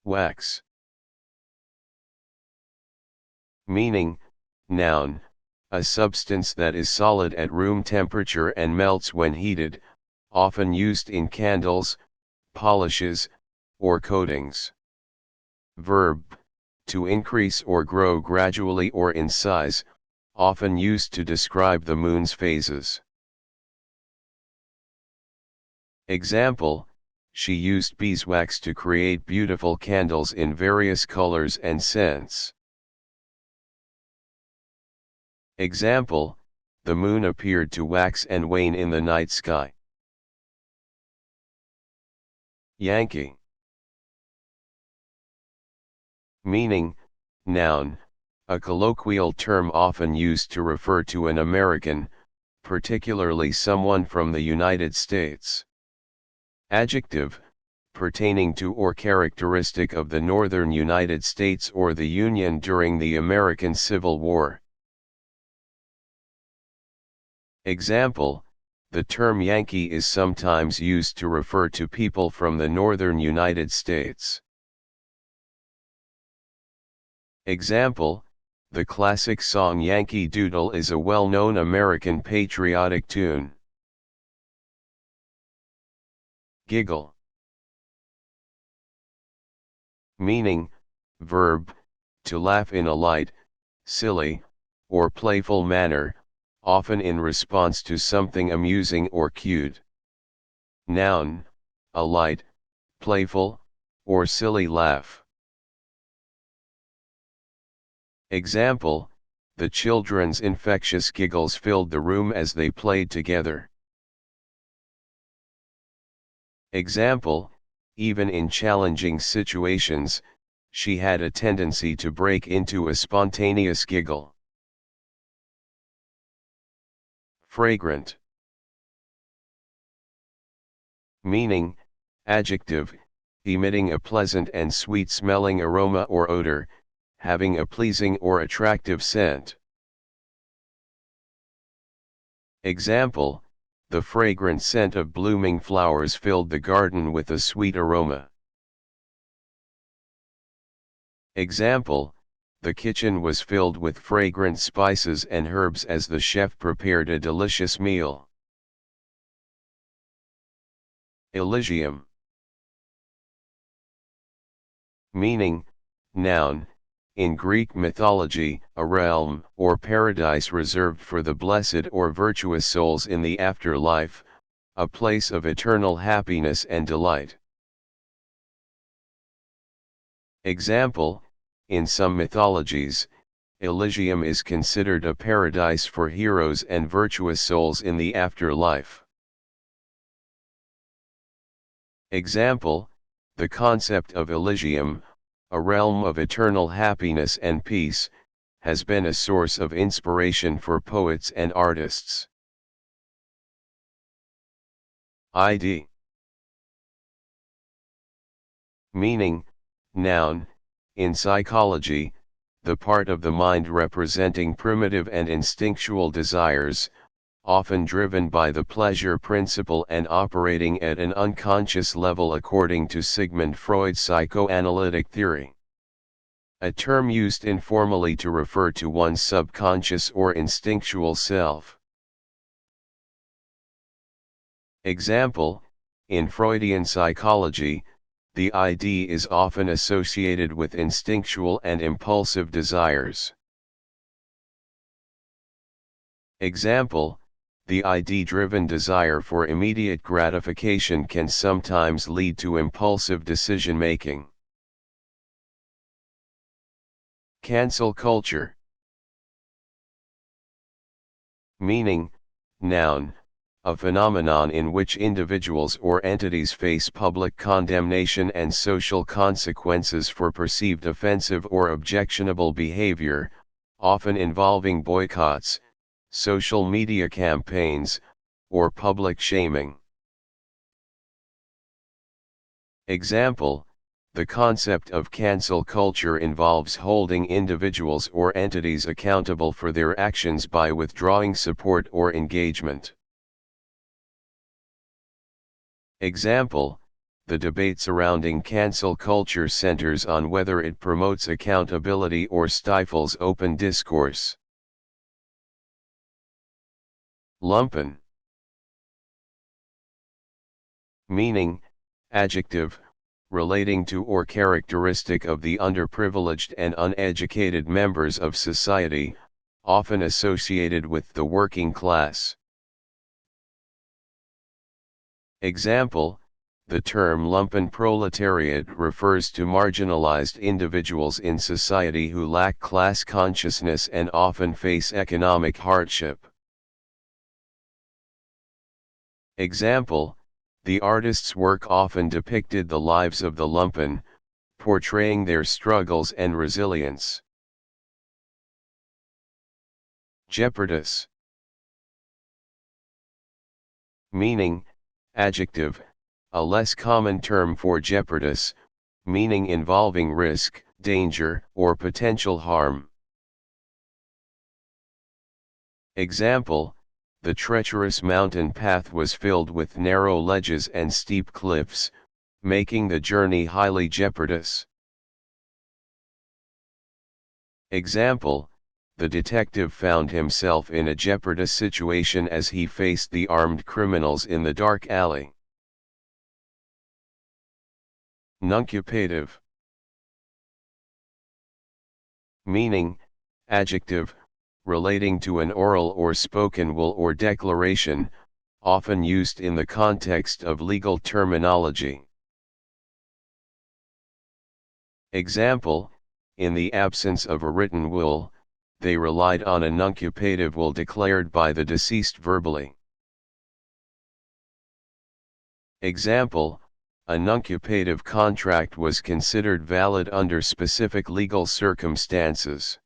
Wax. Meaning, noun, a substance that is solid at room temperature and melts when heated, often used in candles, polishes, or coatings. Verb, to increase or grow gradually or in size, often used to describe the moon's phases. Example, she used beeswax to create beautiful candles in various colors and scents. Example, the moon appeared to wax and wane in the night sky. Yankee. Meaning, noun, a colloquial term often used to refer to an American, particularly someone from the United States. Adjective, pertaining to or characteristic of the northern United States or the Union during the American Civil War. Example, the term Yankee is sometimes used to refer to people from the northern United States. Example, the classic song Yankee Doodle is a well-known American patriotic tune. Giggle. Meaning, verb, to laugh in a light, silly, or playful manner, often in response to something amusing or cute. Noun, a light, playful, or silly laugh. Example, the children's infectious giggles filled the room as they played together. Example, even in challenging situations, she had a tendency to break into a spontaneous giggle. Fragrant. Meaning, adjective, emitting a pleasant and sweet-smelling aroma or odor, having a pleasing or attractive scent. Example, the fragrant scent of blooming flowers filled the garden with a sweet aroma. Example, the kitchen was filled with fragrant spices and herbs as the chef prepared a delicious meal. Elysium. Meaning, noun, in Greek mythology, a realm or paradise reserved for the blessed or virtuous souls in the afterlife, a place of eternal happiness and delight. Example, in some mythologies, Elysium is considered a paradise for heroes and virtuous souls in the afterlife. Example, the concept of Elysium, a realm of eternal happiness and peace, has been a source of inspiration for poets and artists. ID. Meaning, noun, in psychology, the part of the mind representing primitive and instinctual desires, often driven by the pleasure principle and operating at an unconscious level according to Sigmund Freud's psychoanalytic theory. A term used informally to refer to one's subconscious or instinctual self. Example, in Freudian psychology, the ID is often associated with instinctual and impulsive desires. Example, the ID-driven desire for immediate gratification can sometimes lead to impulsive decision-making. Cancel culture. Meaning, noun, a phenomenon in which individuals or entities face public condemnation and social consequences for perceived offensive or objectionable behavior, often involving boycotts, social media campaigns, or public shaming. Example, the concept of cancel culture involves holding individuals or entities accountable for their actions by withdrawing support or engagement. Example, the debate surrounding cancel culture centers on whether it promotes accountability or stifles open discourse. Lumpen. Meaning, adjective, relating to or characteristic of the underprivileged and uneducated members of society, often associated with the working class. Example, the term lumpen proletariat refers to marginalized individuals in society who lack class consciousness and often face economic hardship. Example, the artist's work often depicted the lives of the lumpen, portraying their struggles and resilience. Jeopardous. Meaning, adjective, a less common term for jeopardous, meaning involving risk, danger, or potential harm. Example, the treacherous mountain path was filled with narrow ledges and steep cliffs, making the journey highly jeopardous. Example, the detective found himself in a jeopardous situation as he faced the armed criminals in the dark alley. Nuncupative. Meaning, adjective, relating to an oral or spoken will or declaration, often used in the context of legal terminology. Example, in the absence of a written will, they relied on a nuncupative will declared by the deceased verbally. Example, a nuncupative contract was considered valid under specific legal circumstances.